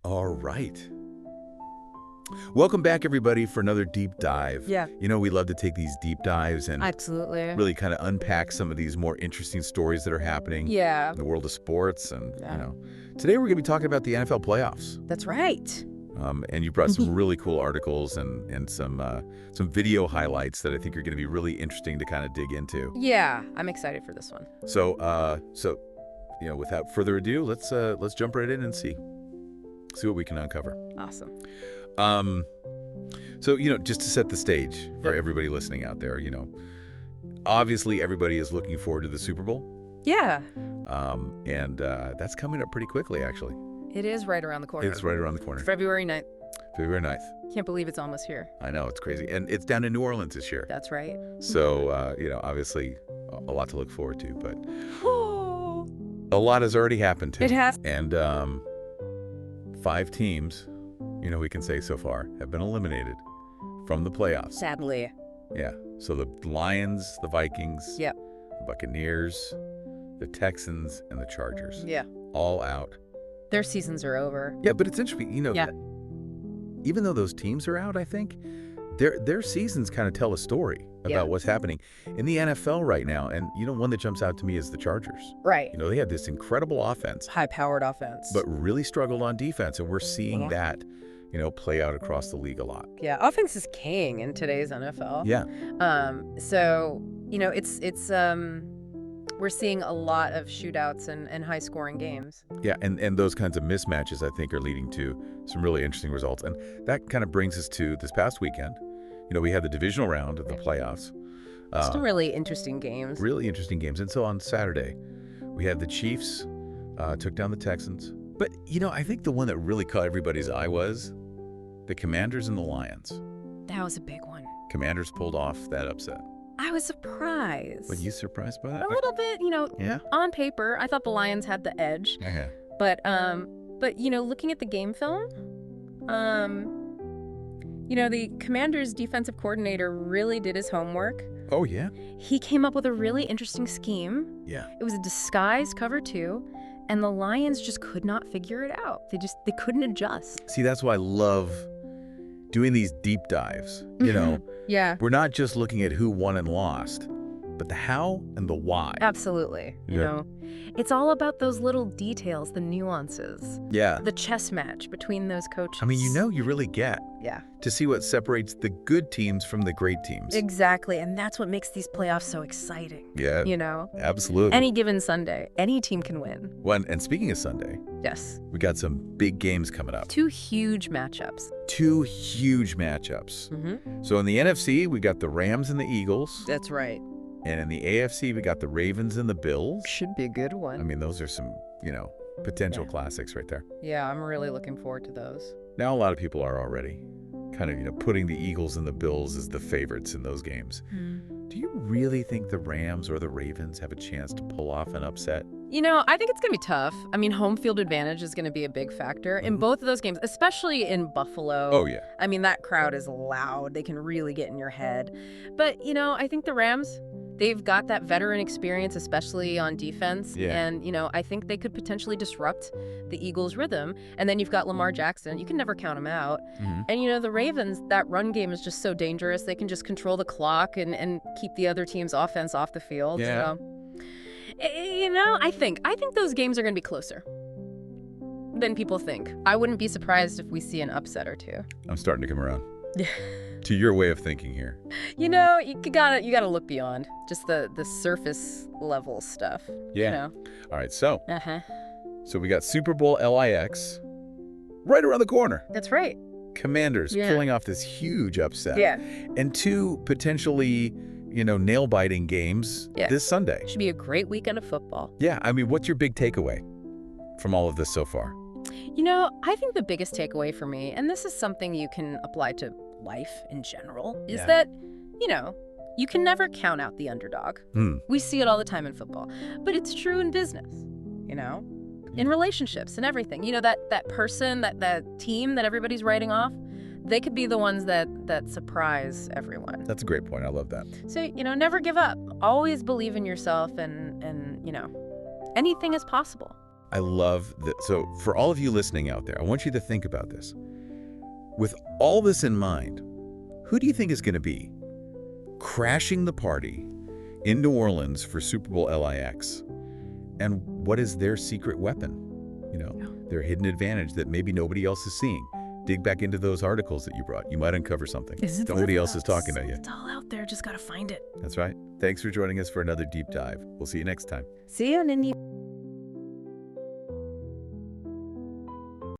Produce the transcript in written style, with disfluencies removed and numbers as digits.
All right. Welcome back, everybody, for another deep dive. Yeah. You know, we love to take these deep dives and Absolutely. really kind of unpack some of these more interesting stories that are happening Yeah. in the world of sports. And, Yeah. today we're going to be talking about the NFL playoffs. That's right. And you brought some really cool articles and some video highlights that I think are going to be really interesting to kind of dig into. Yeah, I'm excited for this one. So, without further ado, let's jump right in and see what we can uncover. Awesome. Just to set the stage for everybody listening out there, obviously everybody is looking forward to the Super Bowl. Yeah. And that's coming up pretty quickly, actually. It is right around the corner. It's right around the corner. February 9th. February 9th. Can't believe it's almost here. I know, it's crazy. And it's down in New Orleans this year. That's right. So, obviously a lot to look forward to, but a lot has already happened too. It has. And 5 teams, we can say so far, have been eliminated from the playoffs. Sadly. Yeah. So the Lions, the Vikings, Yep. the Buccaneers, the Texans, and the Chargers. Yeah. All out. Their seasons are over. Yeah, but it's interesting, Yeah. even though those teams are out, I think, their seasons kind of tell a story about Yeah. what's happening in the NFL right now. And, one that jumps out to me is the Chargers. Right. They had this incredible offense, High-powered offense. but really struggled on defense. And we're seeing Yeah. that, play out across the league a lot. Yeah, offense is king in today's NFL. Yeah. So, it's we're seeing a lot of shootouts and high-scoring games. Yeah, and those kinds of mismatches, I think, are leading to some really interesting results. And that kind of brings us to this past weekend. We had the divisional round of the playoffs. Some really interesting games. Really interesting games. And so on Saturday, we had the Chiefs took down the Texans. But, I think the one that really caught everybody's eye was the Commanders and the Lions. That was a big one. Commanders pulled off that upset. I was surprised. Were you surprised by that? A little bit, Yeah. on paper, I thought the Lions had the edge. Okay. But looking at the game film, the Commanders' defensive coordinator really did his homework. Oh, yeah? He came up with a really interesting scheme. Yeah. It was a disguised cover 2, and the Lions just could not figure it out. They couldn't adjust. See, that's why I love doing these deep dives. Yeah. We're not just looking at who won and lost, but the how and the why. Absolutely. It's all about those little details, the nuances. Yeah. The chess match between those coaches. I mean, you really get Yeah. to see what separates the good teams from the great teams. Exactly. And that's what makes these playoffs so exciting. Yeah. Absolutely. Any given Sunday, any team can win. And speaking of Sunday, Yes. we got some big games coming up. 2 huge matchups. 2 huge matchups. Mm-hmm. So in the NFC, we got the Rams and the Eagles. That's right. And in the AFC, we got the Ravens and the Bills. Should be a good one. I mean, those are some, potential classics right there. Yeah, I'm really looking forward to those. Now, a lot of people are already kind of, putting the Eagles and the Bills as the favorites in those games. Do you really think the Rams or the Ravens have a chance to pull off an upset? I think it's going to be tough. I mean, home field advantage is going to be a big factor in both of those games, especially in Buffalo. Oh, yeah. I mean, that crowd is loud. They can really get in your head. But, I think the Rams, they've got that veteran experience, especially on defense. Yeah. And, I think they could potentially disrupt the Eagles' rhythm. And then you've got Lamar Jackson. You can never count him out. Mm-hmm. And, the Ravens, that run game is just so dangerous. They can just control the clock and keep the other team's offense off the field. Yeah. So, I think those games are going to be closer than people think. I wouldn't be surprised if we see an upset or 2. I'm starting to come around to your way of thinking here. You gotta look beyond just the surface level stuff. Yeah. All right. So Uh-huh. we got Super Bowl LIX right around the corner. That's right. Commanders pulling off this huge upset. Yeah. And 2 potentially, nail-biting games this Sunday. Should be a great weekend of football. Yeah. I mean, what's your big takeaway from all of this so far? I think the biggest takeaway for me, and this is something you can apply to life in general, is Yeah. that, you can never count out the underdog. We see it all the time in football. But it's true in business, in relationships and everything. That person, that team that everybody's writing off, they could be the ones that surprise everyone. That's a great point. I love that. So, never give up. Always believe in yourself and anything is possible. I love that. So for all of you listening out there, I want you to think about this. With all this in mind, who do you think is going to be crashing the party in New Orleans for Super Bowl LIX? And what is their secret weapon? Their hidden advantage that maybe nobody else is seeing. Dig back into those articles that you brought. You might uncover something. Nobody else is talking to you. It's all out there. Just got to find it. That's right. Thanks for joining us for another deep dive. We'll see you next time. See you, Ninny.